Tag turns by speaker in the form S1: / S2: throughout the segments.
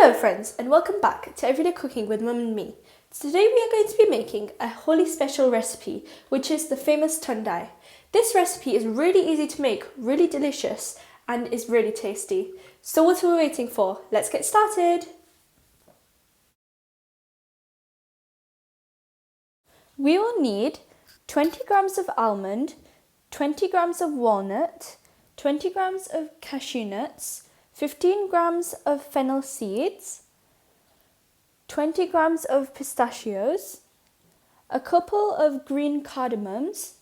S1: Hello friends and welcome back to Everyday Cooking with Mum and me. Today we are going to be making a Holi special recipe, which is the famous Thandai. This recipe is really easy to make, really delicious and is really tasty. So what are we waiting for? Let's get started! We will need 20 grams of almond, 20 grams of walnut, 20 grams of cashew nuts, 15 grams of fennel seeds, 20 grams of pistachios, a couple of green cardamoms,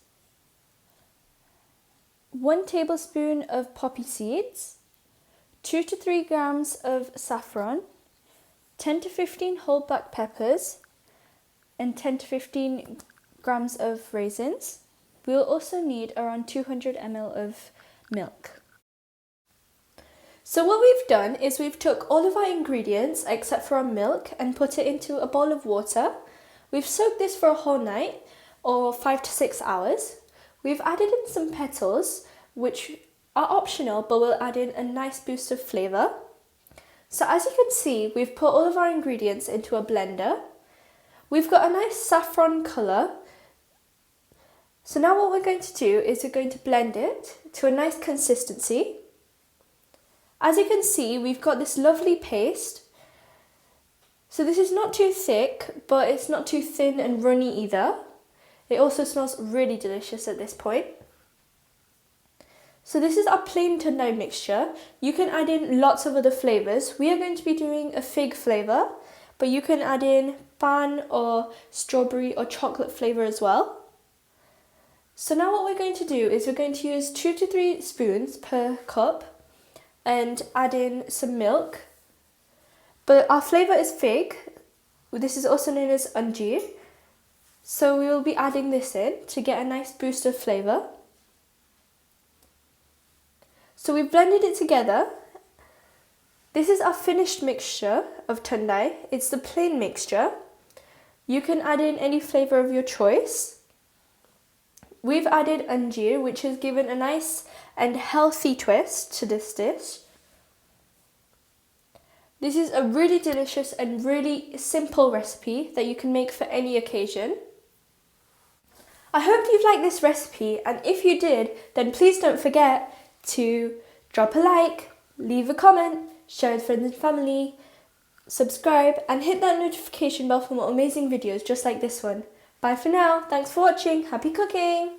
S1: 1 tablespoon of poppy seeds, 2 to 3 grams of saffron, 10 to 15 whole black peppers, and 10 to 15 grams of raisins. We will also need around 200 ml of milk. So what we've done is we've took all of our ingredients except for our milk and put it into a bowl of water. We've soaked this for a whole night or 5 to 6 hours. We've added in some petals which are optional but will add in a nice boost of flavour. So as you can see, we've put all of our ingredients into a blender. We've got a nice saffron colour. So now what we're going to do is we're going to blend it to a nice consistency. As you can see, we've got this lovely paste. So this is not too thick, but it's not too thin and runny either. It also smells really delicious at this point. So this is our plain Thandai mixture. You can add in lots of other flavours. We are going to be doing a fig flavour, but you can add in pan or strawberry or chocolate flavour as well. So now what we're going to do is we're going to use 2 to 3 spoons per cup and add in some milk. But our flavour is fig. This is also known as anjeer. So we will be adding this in to get a nice boost of flavour. So we've blended it together. This is our finished mixture of Thandai. It's the plain mixture. You can add in any flavour of your choice. We've added anjeer, which has given a nice and healthy twist to this dish. This is a really delicious and really simple recipe that you can make for any occasion. I hope you've liked this recipe, and if you did, then please don't forget to drop a like, leave a comment, share with friends and family, subscribe and hit that notification bell for more amazing videos just like this one. Bye for now, thanks for watching, happy cooking!